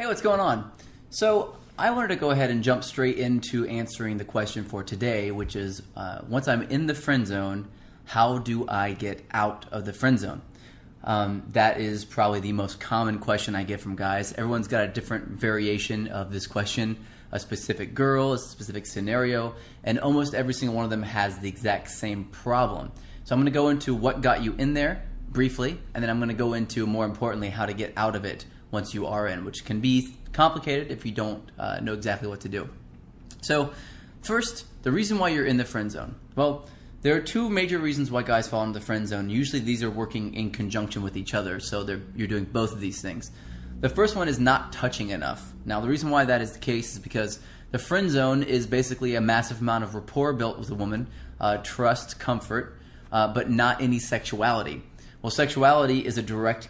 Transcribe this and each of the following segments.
Hey, what's going on? So I wanted to go ahead and jump straight into answering the question for today, which is once I'm in the friend zone, how do I get out of the friend zone? That is probably the most common question I get from guys. Everyone's got a different variation of this question, a specific girl, a specific scenario, and almost every single one of them has the exact same problem. So I'm going to go into what got you in there briefly, and then I'm going to go into, more importantly, how to get out of it once you are in, which can be complicated if you don't know exactly what to do. So first, the reason why you're in the friend zone. Well, there are two major reasons why guys fall into the friend zone. Usually these are working in conjunction with each other, so you're doing both of these things. The first one is not touching enough. Now, the reason why that is the case is because the friend zone is basically a massive amount of rapport built with a woman, trust, comfort, but not any sexuality. Well, sexuality is a direct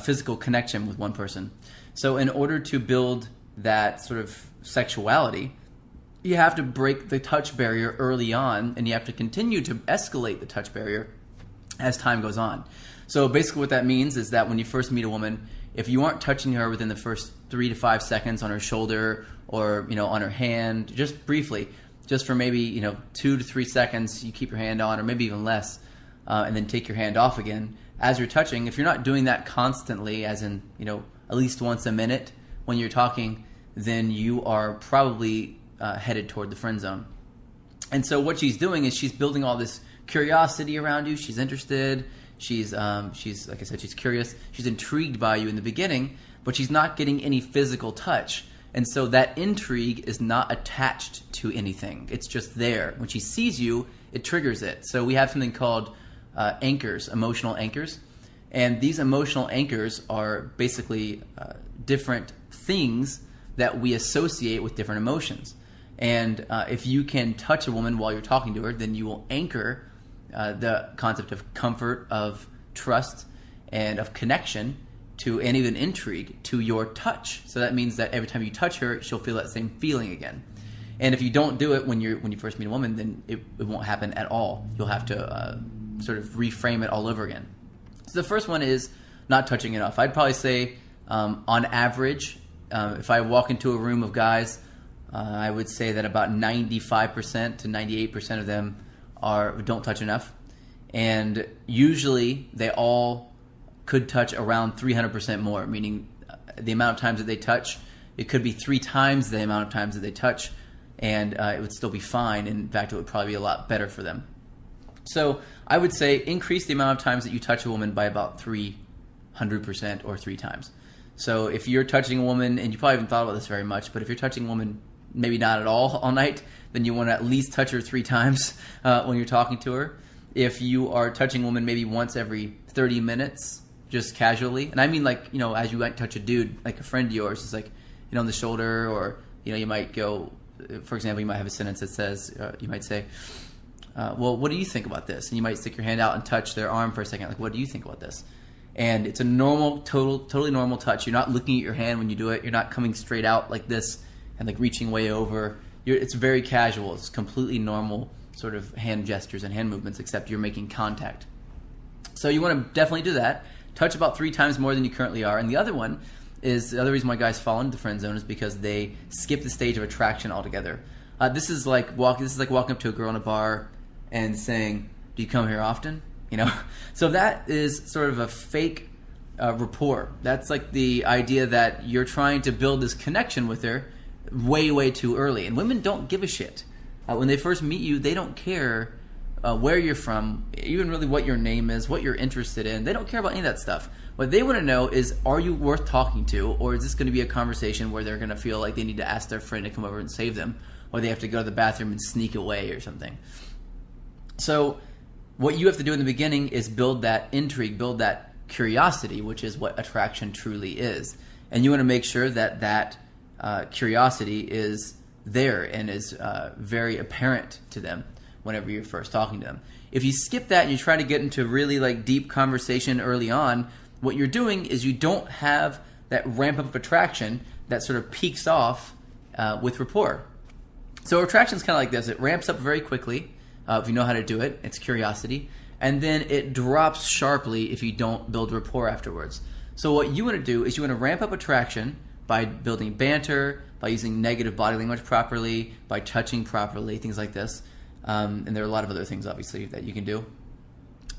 physical connection with one person. So in order to build that sort of sexuality, you have to break the touch barrier early on, and you have to continue to escalate the touch barrier as time goes on. So basically what that means is that when you first meet a woman, if you aren't touching her within the first 3 to 5 seconds on her shoulder or on her hand, just briefly, just for maybe 2 to 3 seconds, you keep your hand on, or maybe even less, and then take your hand off again. As you're touching, if you're not doing that constantly, as in at least once a minute when you're talking, then you are probably headed toward the friend zone. And so what she's doing is she's building all this curiosity around you. She's interested. She's like I said, she's curious. She's intrigued by you in the beginning, but she's not getting any physical touch. And so that intrigue is not attached to anything. It's just there. When she sees you, it triggers it. So we have something called anchors, emotional anchors. And these emotional anchors are basically different things that we associate with different emotions. And if you can touch a woman while you're talking to her, then you will anchor the concept of comfort, of trust, and of connection to, and even intrigue, to your touch. So that means that every time you touch her, she'll feel that same feeling again. And if you don't do it when you first meet a woman, then it won't happen at all. You'll have to sort of reframe it all over again. So the first one is not touching enough. I'd probably say on average, if I walk into a room of guys, I would say that about 95% to 98% of them don't touch enough. And usually they all could touch around 300% more, meaning the amount of times that they touch, it could be 3 times the amount of times that they touch, and it would still be fine. In fact, it would probably be a lot better for them. So I would say increase the amount of times that you touch a woman by about 300% or 3 times. So if you're touching a woman, and you probably haven't thought about this very much, but if you're touching a woman maybe not at all night, then you want to at least touch her 3 times when you're talking to her. If you are touching a woman maybe once every 30 minutes, just casually, and I mean as you might touch a dude, like a friend of yours, it's like, on the shoulder, or, you might go, for example, you might have a sentence that says, you might say, well, what do you think about this? And you might stick your hand out and touch their arm for a second, like, what do you think about this? And it's a normal, totally normal touch. You're not looking at your hand when you do it. You're not coming straight out like this and like reaching way over. It's very casual. It's completely normal sort of hand gestures and hand movements, except you're making contact. So you want to definitely do that. Touch about 3 times more than you currently are. And the other one is, the other reason why guys fall into the friend zone is because they skip the stage of attraction altogether. This is like walking up to a girl in a bar and saying, "Do you come here often?" So that is sort of a fake rapport. That's like the idea that you're trying to build this connection with her way too early. And women don't give a shit. When they first meet you, they don't care where you're from, even really what your name is, what you're interested in. They don't care about any of that stuff. What they want to know is, are you worth talking to, or is this going to be a conversation where they're going to feel like they need to ask their friend to come over and save them, or they have to go to the bathroom and sneak away or something. So what you have to do in the beginning is build that intrigue, build that curiosity, which is what attraction truly is. And you want to make sure that curiosity is there and is very apparent to them whenever you're first talking to them. If you skip that and you try to get into really deep conversation early on, what you're doing is you don't have that ramp up of attraction that sort of peaks off with rapport. So attraction is kind of like this. It ramps up very quickly if you know how to do it. It's curiosity. And then it drops sharply if you don't build rapport afterwards. So what you want to do is you want to ramp up attraction by building banter, by using negative body language properly, by touching properly, things like this. And there are a lot of other things, obviously, that you can do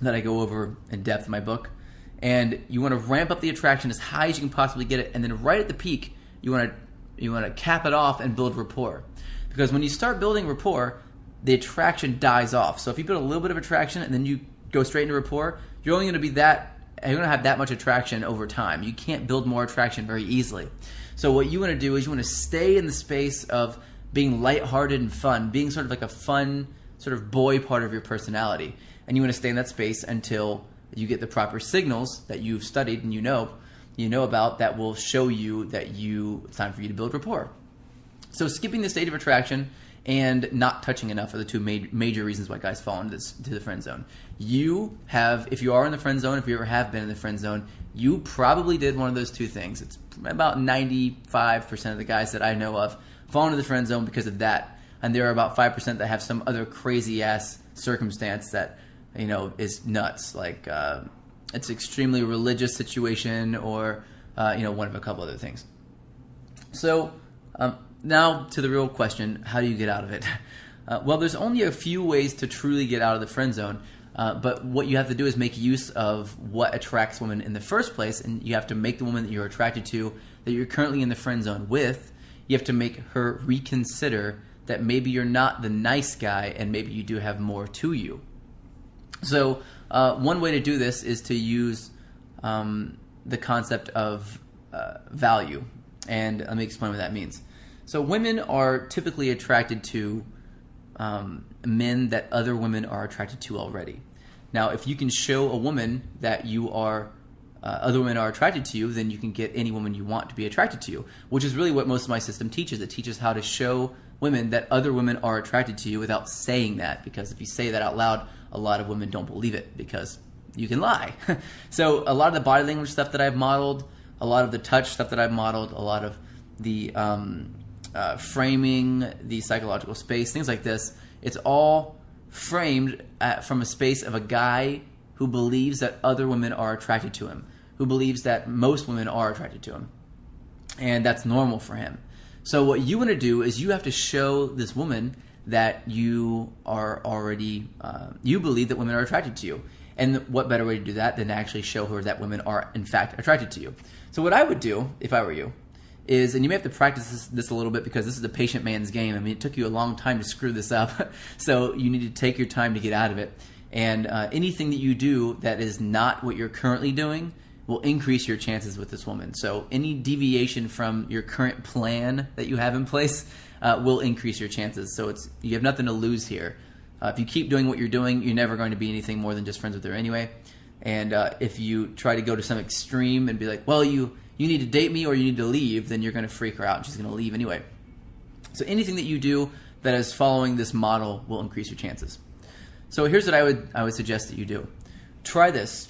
that I go over in depth in my book. And you want to ramp up the attraction as high as you can possibly get it, and then right at the peak, you want to cap it off and build rapport. Because when you start building rapport, the attraction dies off. So if you build a little bit of attraction and then you go straight into rapport, you're only going to have that much attraction over time. You can't build more attraction very easily. So what you want to do is you want to stay in the space of being lighthearted and fun, being sort of like a fun sort of boy part of your personality. And you want to stay in that space until you get the proper signals that you've studied and you know about that will show you that it's time for you to build rapport. So skipping the state of attraction and not touching enough are the two major reasons why guys fall into the friend zone. If you are in the friend zone, if you ever have been in the friend zone, you probably did one of those two things. It's about 95% of the guys that I know of fall into the friend zone because of that. And there are about 5% that have some other crazy ass circumstance that is nuts. Like it's extremely religious situation or one of a couple other things. So now to the real question, how do you get out of it? Well, there's only a few ways to truly get out of the friend zone, but what you have to do is make use of what attracts women in the first place, and you have to make the woman that you're attracted to, that you're currently in the friend zone with, you have to make her reconsider that maybe you're not the nice guy and maybe you do have more to you. So one way to do this is to use the concept of value, and let me explain what that means. So women are typically attracted to men that other women are attracted to already. Now, if you can show a woman that other women are attracted to you, then you can get any woman you want to be attracted to you, which is really what most of my system teaches. It teaches how to show women that other women are attracted to you without saying that, because if you say that out loud, a lot of women don't believe it because you can lie. So a lot of the body language stuff that I've modeled, a lot of the touch stuff that I've modeled, a lot of the framing, the psychological space, things like this, it's all framed from a space of a guy who believes that other women are attracted to him, who believes that most women are attracted to him, and that's normal for him. So what you want to do is you have to show this woman that you are already, you believe that women are attracted to you. And what better way to do that than to actually show her that women are in fact attracted to you. So what I would do, if I were you, is, and you may have to practice this a little bit because this is a patient man's game. I mean, it took you a long time to screw this up, so you need to take your time to get out of it. And anything that you do that is not what you're currently doing will increase your chances with this woman. So any deviation from your current plan that you have in place will increase your chances. So you have nothing to lose here. If you keep doing what you're doing, you're never going to be anything more than just friends with her anyway. And if you try to go to some extreme and be like, well, you need to date me or you need to leave, then you're going to freak her out and she's going to leave anyway. So anything that you do that is following this model will increase your chances. So here's what I would suggest that you do. Try this.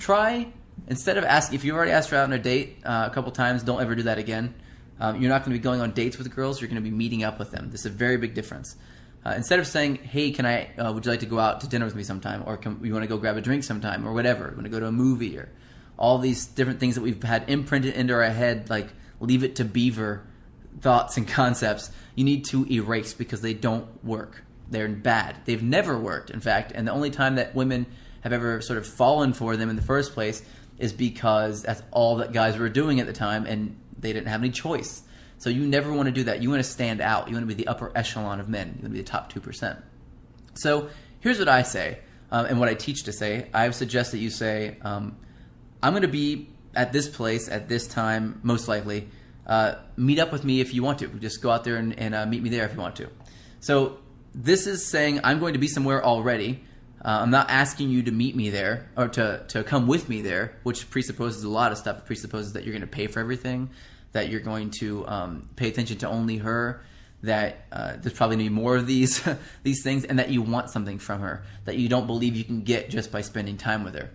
Instead of asking, if you already asked her out on a date a couple times, don't ever do that again. You're not going to be going on dates with girls. You're going to be meeting up with them. This is a very big difference. Instead of saying, hey, would you like to go out to dinner with me sometime? Or you want to go grab a drink sometime? Or whatever. You want to go to a movie? Or all these different things that we've had imprinted into our head, like leave it to beaver thoughts and concepts, you need to erase because they don't work. They're bad. They've never worked, in fact. And the only time that women have ever sort of fallen for them in the first place is because that's all that guys were doing at the time and they didn't have any choice. So you never want to do that. You want to stand out. You want to be the upper echelon of men. You want to be the top 2%. So here's what I say, and what I teach to say. I suggest that you say, I'm going to be at this place at this time, most likely. Meet up with me if you want to. Just go out there and meet me there if you want to. So this is saying I'm going to be somewhere already. I'm not asking you to meet me there or to come with me there, which presupposes a lot of stuff. It presupposes that you're going to pay for everything, that you're going to pay attention to only her, that there's probably going to be more of these things, and that you want something from her that you don't believe you can get just by spending time with her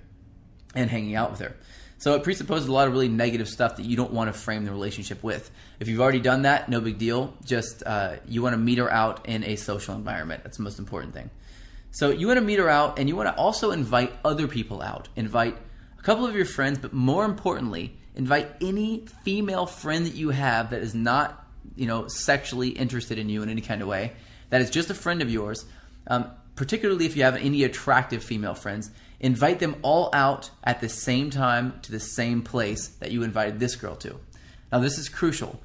and hanging out with her. So it presupposes a lot of really negative stuff that you don't want to frame the relationship with. If you've already done that, no big deal. Just you want to meet her out in a social environment. That's the most important thing. So you want to meet her out, and you want to also invite other people out. Invite a couple of your friends, but more importantly, invite any female friend that you have that is not, sexually interested in you in any kind of way, that is just a friend of yours, particularly if you have any attractive female friends, invite them all out at the same time to the same place that you invited this girl to. Now, this is crucial.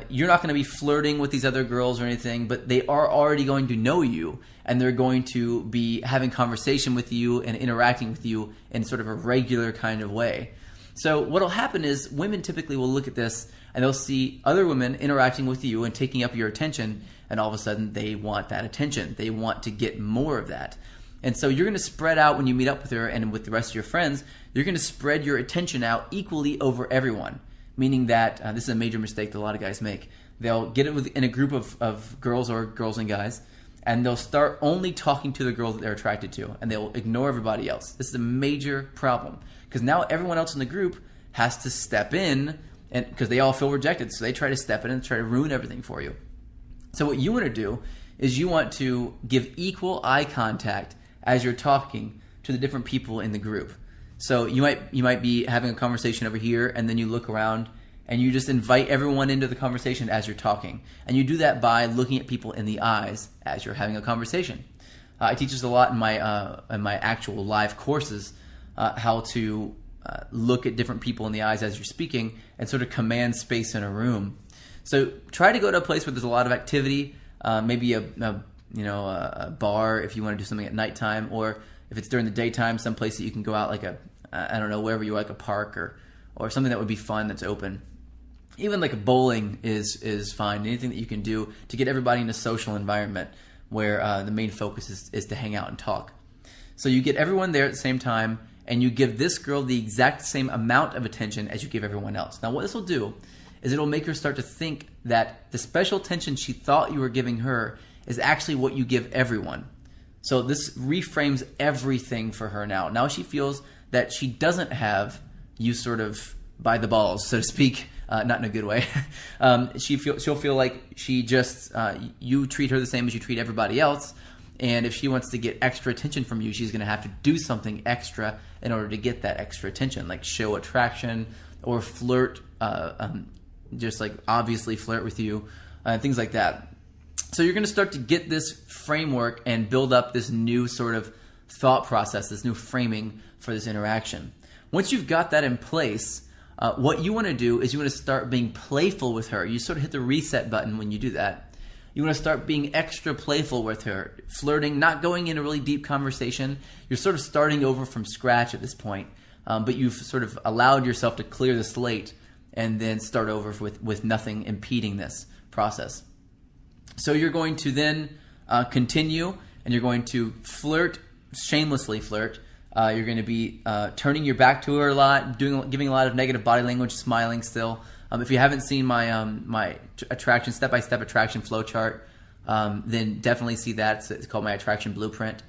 You're not going to be flirting with these other girls or anything, but they are already going to know you, and they're going to be having conversation with you and interacting with you in sort of a regular kind of way. So what will happen is women typically will look at this and they'll see other women interacting with you and taking up your attention, and all of a sudden they want that attention. They want to get more of that. And so you're going to spread out when you meet up with her and with the rest of your friends, you're going to spread your attention out equally over everyone, meaning that this is a major mistake that a lot of guys make. They'll get it in a group of girls or girls and guys, and they'll start only talking to the girls that they're attracted to, and they'll ignore everybody else. This is a major problem because now everyone else in the group has to step in, and because they all feel rejected, so they try to step in and try to ruin everything for you. So what you want to do is you want to give equal eye contact as you're talking to the different people in the group. So you might be having a conversation over here, and then you look around and you just invite everyone into the conversation as you're talking. And you do that by looking at people in the eyes as you're having a conversation. I teach this a lot in my actual live courses, how to look at different people in the eyes as you're speaking and sort of command space in a room. So try to go to a place where there's a lot of activity, maybe a bar if you want to do something at nighttime, or if it's during the daytime, some place that you can go out, like wherever you like, a park or something that would be fun that's open. Even like a bowling is fine. Anything that you can do to get everybody in a social environment where the main focus is to hang out and talk. So you get everyone there at the same time, and you give this girl the exact same amount of attention as you give everyone else. Now what this will do is it'll make her start to think that the special attention she thought you were giving her is actually what you give everyone. So this reframes everything for her now. Now she feels that she doesn't have you sort of by the balls, so to speak, not in a good way. She'll feel like she just, you treat her the same as you treat everybody else, and if she wants to get extra attention from you, she's going to have to do something extra in order to get that extra attention, like show attraction or flirt, just like obviously flirt with you, things like that. So you're going to start to get this framework and build up this new sort of thought process, this new framing for this interaction. Once you've got that in place, what you want to do is you want to start being playful with her. You sort of hit the reset button when you do that. You want to start being extra playful with her, flirting, not going in a really deep conversation. You're sort of starting over from scratch at this point, but you've sort of allowed yourself to clear the slate and then start over with nothing impeding this process. So you're going to then continue, and you're going to flirt, shamelessly flirt. You're going to be turning your back to her a lot, giving a lot of negative body language, smiling still. If you haven't seen my attraction step-by-step attraction flow chart, then definitely see that. It's called my attraction blueprint.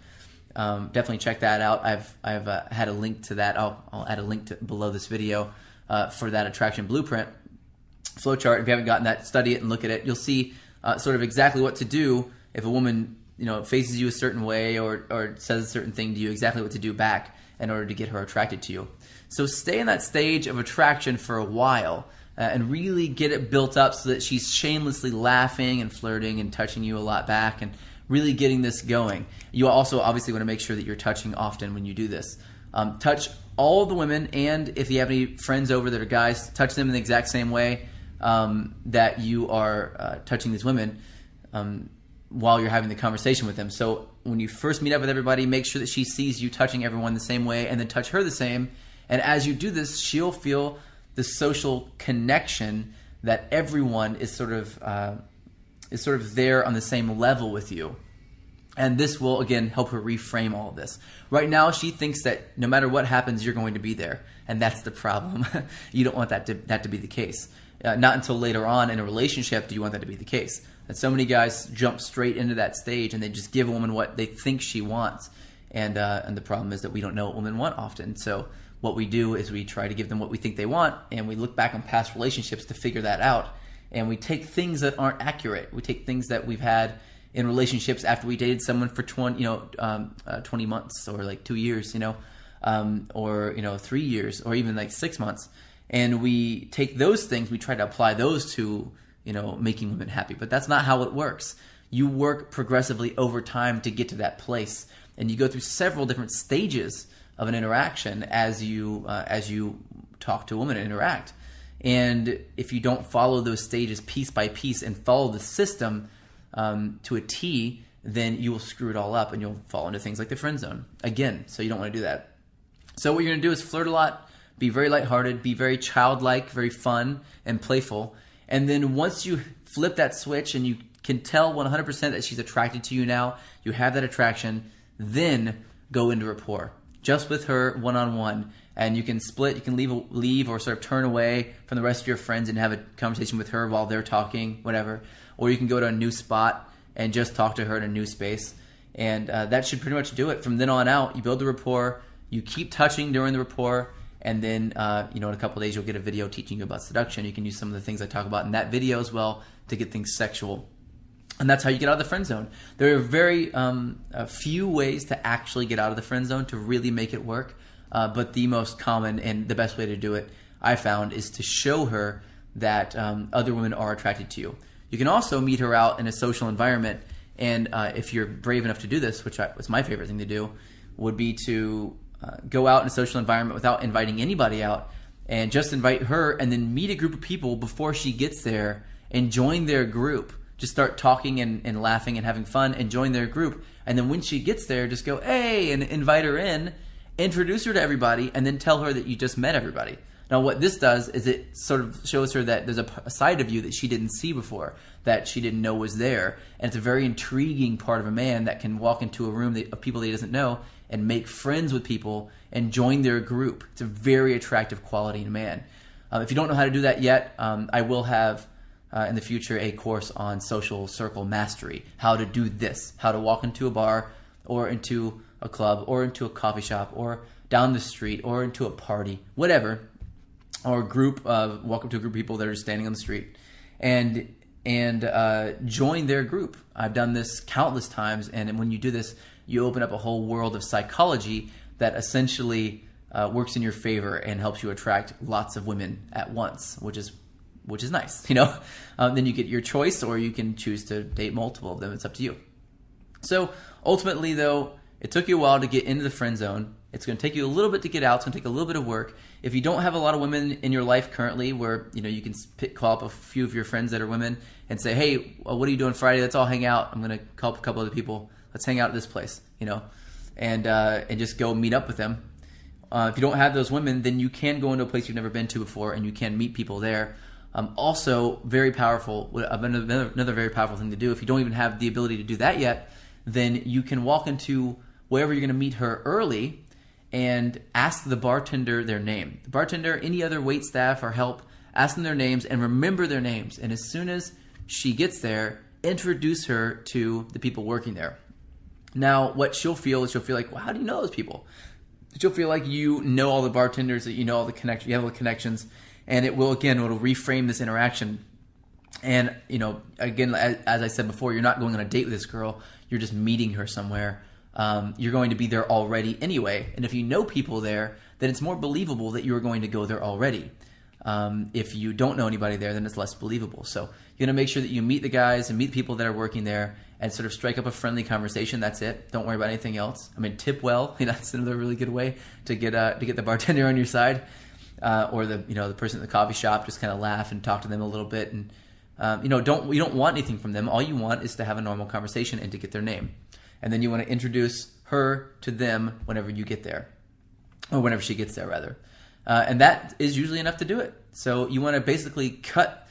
Definitely check that out. I've had a link to that. I'll add a link below this video for that attraction blueprint flow chart. If you haven't gotten that, study it and look at it. You'll see sort of exactly what to do if a woman faces you a certain way or says a certain thing to you, exactly what to do back in order to get her attracted to you. So stay in that stage of attraction for a while and really get it built up so that she's shamelessly laughing and flirting and touching you a lot back and really getting this going. You also obviously want to make sure that you're touching often when you do this. Touch all the women, and if you have any friends over that are guys, touch them in the exact same way that you are touching these women while you're having the conversation with them. So when you first meet up with everybody, make sure that she sees you touching everyone the same way, and then touch her the same. And as you do this, she'll feel the social connection that everyone is sort of there on the same level with you. And this will, again, help her reframe all of this. Right now, she thinks that no matter what happens, you're going to be there. And that's the problem. You don't want that to be the case. Not until later on in a relationship do you want that to be the case. And so many guys jump straight into that stage and they just give a woman what they think she wants. And the problem is that we don't know what women want often. So what we do is we try to give them what we think they want, and we look back on past relationships to figure that out. And we take things that aren't accurate. We take things that we've had in relationships after we dated someone for 20 months or like 2 years, or 3 years or even like 6 months. and we take those things, we try to apply those to, making women happy. But that's not how it works. You work progressively over time to get to that place, and you go through several different stages of an interaction as you talk to a woman and interact. And if you don't follow those stages piece by piece and follow the system to a T, then you will screw it all up and you'll fall into things like the friend zone again. So you don't want to do that. So what you're going to do is flirt a lot, be very lighthearted, be very childlike, very fun and playful. And then once you flip that switch and you can tell 100% that she's attracted to you now, you have that attraction, then go into rapport just with her one-on-one. And you can split, you can leave or sort of turn away from the rest of your friends and have a conversation with her while they're talking, whatever. Or you can go to a new spot and just talk to her in a new space. And that should pretty much do it. From then on out, you build the rapport, you keep touching during the rapport, and then in a couple of days you'll get a video teaching you about seduction. You can use some of the things I talk about in that video as well to get things sexual. And that's how you get out of the friend zone. There are very few ways to actually get out of the friend zone to really make it work. But the most common and the best way to do it, I found, is to show her that other women are attracted to you. You can also meet her out in a social environment, and if you're brave enough to do this, which was my favorite thing to do, would be to go out in a social environment without inviting anybody out and just invite her and then meet a group of people before she gets there and join their group. Just start talking and laughing and having fun and join their group. And then when she gets there, just go, hey, and invite her in, introduce her to everybody, and then tell her that you just met everybody. Now what this does is it sort of shows her that there's a side of you that she didn't see before, that she didn't know was there. And it's a very intriguing part of a man that can walk into a room of people that he doesn't know and make friends with people and join their group. It's a very attractive quality in a man. If you don't know how to do that yet, I will have in the future a course on social circle mastery, how to do this, how to walk into a bar or into a club or into a coffee shop or down the street or into a party, whatever, or a group, walk up to a group of people that are standing on the street and join their group. I've done this countless times, and when you do this, you open up a whole world of psychology that essentially works in your favor and helps you attract lots of women at once, which is nice, Then you get your choice, or you can choose to date multiple of them. It's up to you. So ultimately, though, it took you a while to get into the friend zone. It's going to take you a little bit to get out. It's going to take a little bit of work. If you don't have a lot of women in your life currently where, you can call up a few of your friends that are women and say, hey, what are you doing Friday? Let's all hang out. I'm going to call up a couple other people. Let's hang out at this place, and just go meet up with them. If you don't have those women, then you can go into a place you've never been to before and you can meet people there. Also, very powerful, another very powerful thing to do. If you don't even have the ability to do that yet, then you can walk into wherever you're going to meet her early and ask the bartender their name. The bartender, any other wait staff or help, ask them their names and remember their names. And as soon as she gets there, introduce her to the people working there. Now, what she'll feel is like, well, how do you know those people? She'll feel like you know all the bartenders, that you know all the connections, you have all the connections, and it'll reframe this interaction. And, again, as I said before, you're not going on a date with this girl. You're just meeting her somewhere. You're going to be there already anyway. And if you know people there, then it's more believable that you're going to go there already. If you don't know anybody there, then it's less believable. So you're going to make sure that you meet the guys and meet people that are working there and sort of strike up a friendly conversation. That's it. Don't worry about anything else. Tip well. That's another really good way to get the bartender on your side, or the person at the coffee shop. Just kind of laugh and talk to them a little bit, and you don't want anything from them. All you want is to have a normal conversation and to get their name, and then you want to introduce her to them whenever you get there, or whenever she gets there rather, and that is usually enough to do it. So you want to basically cut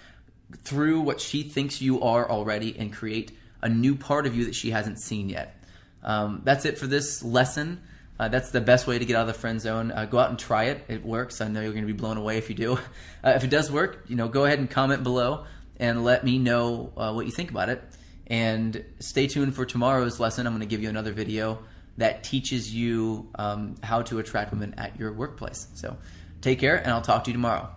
through what she thinks you are already and create a new part of you that she hasn't seen yet. That's it for this lesson. That's the best way to get out of the friend zone. Go out and try it. It works. I know you're going to be blown away if you do. If it does work, go ahead and comment below and let me know what you think about it. And stay tuned for tomorrow's lesson. I'm going to give you another video that teaches you how to attract women at your workplace. So take care, and I'll talk to you tomorrow.